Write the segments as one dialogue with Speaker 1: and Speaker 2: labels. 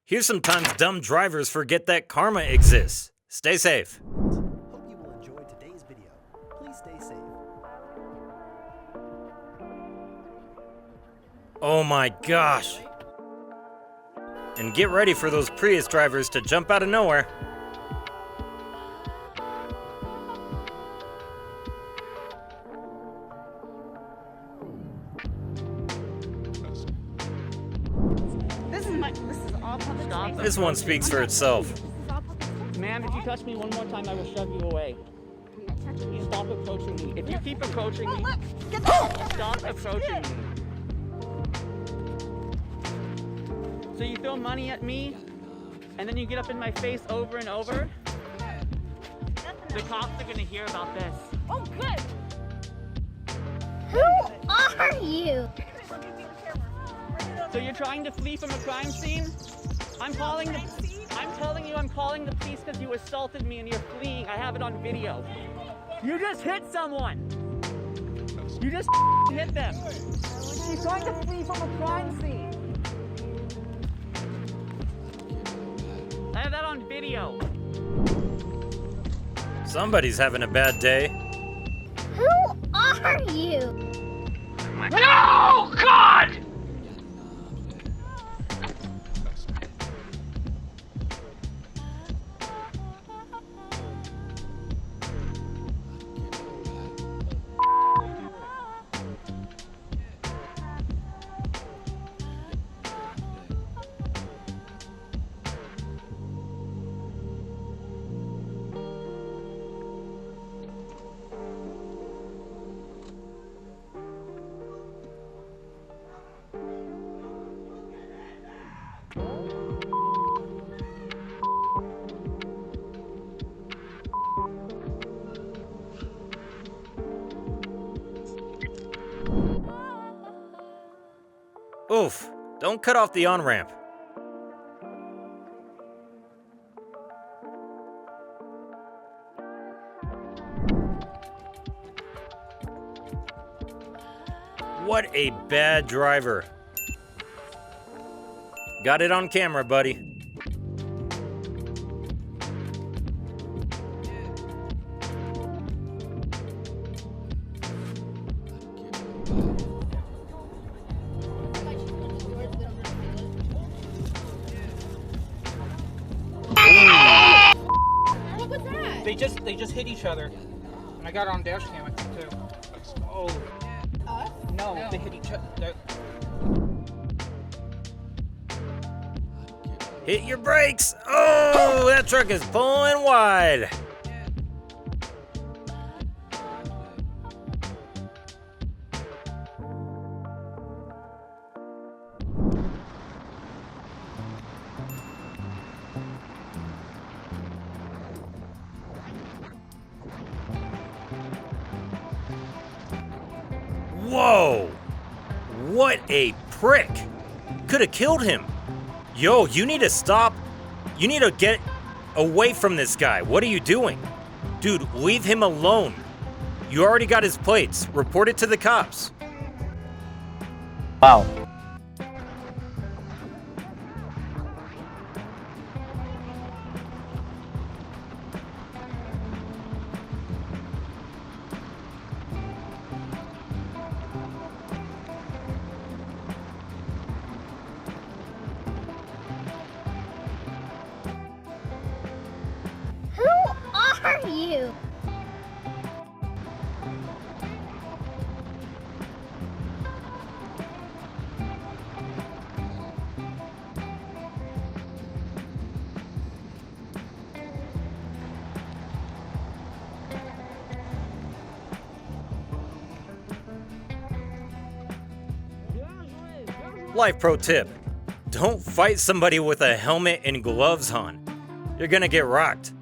Speaker 1: Here's sometimes dumb drivers forget that karma exists. Stay safe.
Speaker 2: Hope you will enjoy today's video. Please stay safe.
Speaker 1: Oh my gosh. And get ready for those Prius drivers to jump out of nowhere.
Speaker 3: This is all public space.
Speaker 1: This one speaks for itself.
Speaker 3: This is all public space.
Speaker 4: Ma'am, if you touch me one more time, I will shove you away.
Speaker 3: I'm not touching you.
Speaker 4: Stop approaching me. If you keep approaching me,
Speaker 3: Look, get the
Speaker 4: stop approaching me. So you throw money at me, and then you get up in my face over and over? The cops are gonna hear about this.
Speaker 3: Oh, good. Who are you?
Speaker 4: So you're trying to flee from a crime scene? I'm telling you I'm calling the police because you assaulted me and you're fleeing. I have it on video. You just hit someone. You just hit them. She's trying to flee from a crime scene. I have that on video.
Speaker 1: Somebody's having a bad day.
Speaker 3: Who are you?
Speaker 4: No! God!
Speaker 1: Oof, don't cut off the on-ramp. What a bad driver. Got it on camera, buddy.
Speaker 3: What was that?
Speaker 5: They just hit each other. And I got it on Dashcam, I think, too. Oh.
Speaker 3: Us?
Speaker 5: No, they hit each other.
Speaker 1: Hit your brakes! Oh, that truck is pulling wide. Whoa! What a prick! Could have killed him. Yo, you need to stop. You need to get away from this guy. What are you doing? Dude, leave him alone. You already got his plates. Report it to the cops.
Speaker 6: Wow.
Speaker 3: Who are you?
Speaker 1: Life pro tip. Don't fight somebody with a helmet and gloves on. You're gonna get rocked.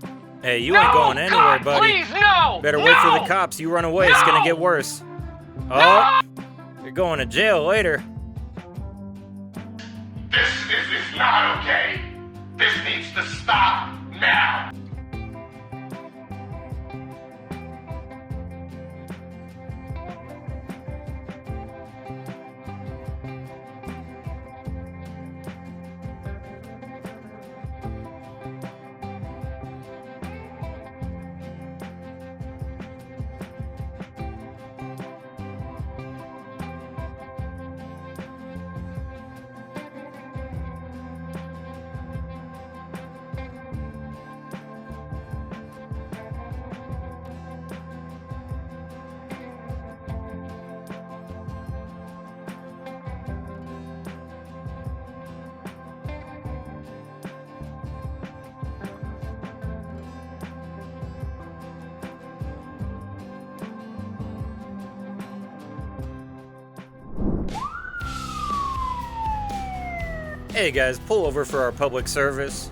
Speaker 1: Hey, you ain't going anywhere, buddy.
Speaker 5: Please, no!
Speaker 1: Better wait for the cops. You run away, it's gonna get worse. Oh, you're going to jail later.
Speaker 7: This is not okay. This needs to stop now.
Speaker 1: Hey guys, pull over for our public service.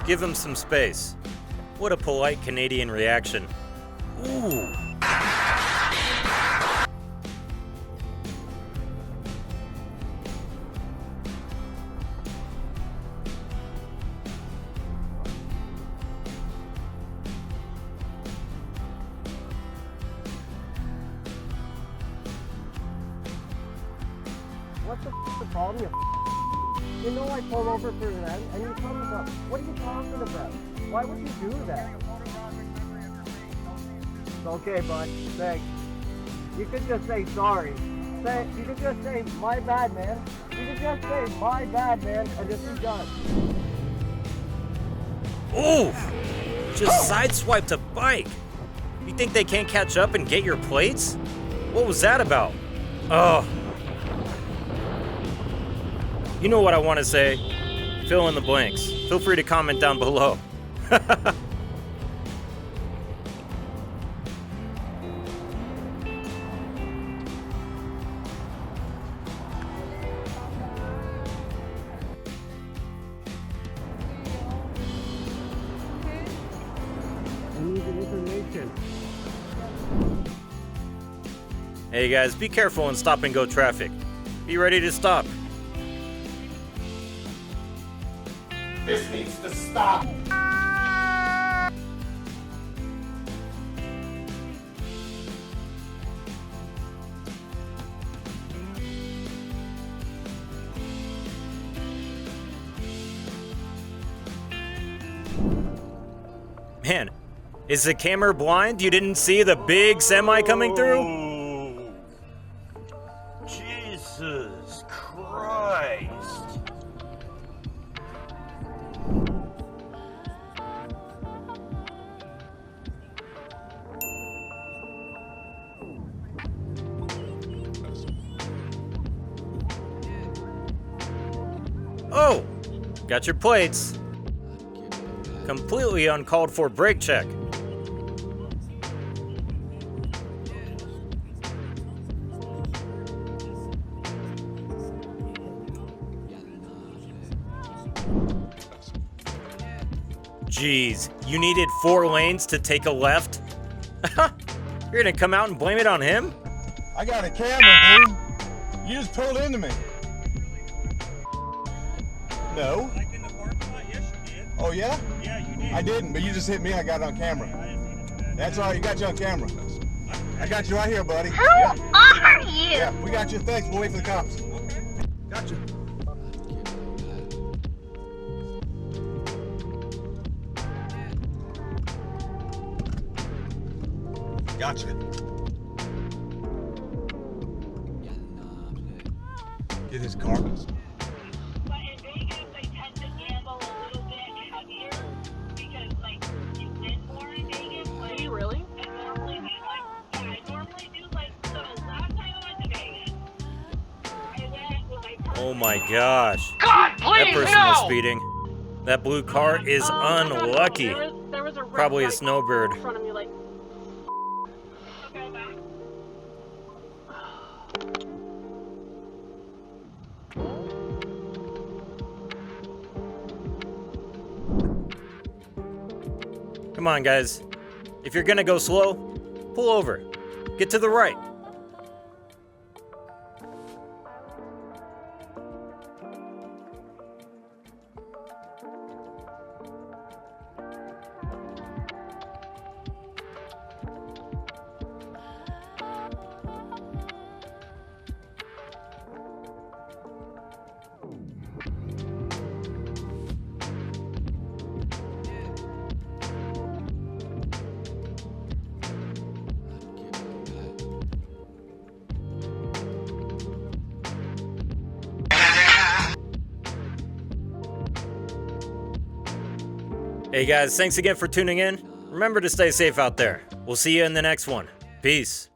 Speaker 1: Give him some space. What a polite Canadian reaction. Ooh.
Speaker 6: What's the problem? You know I pulled over for that, and you come about, what are you talking about? Why would you do that? It's okay, bud. Thanks. You could just say sorry. You could just say, my bad, man. You could just say, my bad, man, and just be done.
Speaker 1: Ooh! Just sideswiped a bike. You think they can't catch up and get your plates? What was that about? Oh. You know what I want to say? Fill in the blanks. Feel free to comment down below.
Speaker 6: I need the information.
Speaker 1: Hey guys, be careful in stop and go traffic. Be ready to stop.
Speaker 7: This needs to stop.
Speaker 1: Man, is the camera blind? You didn't see the big semi coming through?
Speaker 8: Jesus Christ.
Speaker 1: Oh, got your plates. Completely uncalled for brake check. Jeez, you needed 4 lanes to take a left? You're gonna come out and blame it on him?
Speaker 9: I got a camera, dude. You just pulled into me. No.
Speaker 10: Like in the parking lot? Yes, you did.
Speaker 9: Oh, yeah?
Speaker 10: Yeah, you did.
Speaker 9: I didn't, but you just hit me. I got it on camera. That's all right. You got you on camera. I got you right here, buddy.
Speaker 3: Who are you?
Speaker 9: Yeah, we got you. Thanks. We'll wait for the cops. Got you. Gotcha. Get his car.
Speaker 11: But in Vegas, they tend to gamble a little bit heavier because, like, you win more in Vegas. Like, do you really? I normally do, so last time I went to Vegas, I went with my
Speaker 1: Oh my gosh.
Speaker 4: God,
Speaker 1: That person was speeding. That blue car is unlucky.
Speaker 4: There was a red
Speaker 1: Probably a
Speaker 4: light
Speaker 1: snowbird.
Speaker 4: in front of me, like.
Speaker 11: Okay, bye.
Speaker 1: Come on, guys. If you're gonna go slow, pull over. Get to the right. Hey guys, thanks again for tuning in. Remember to stay safe out there. We'll see you in the next one. Peace.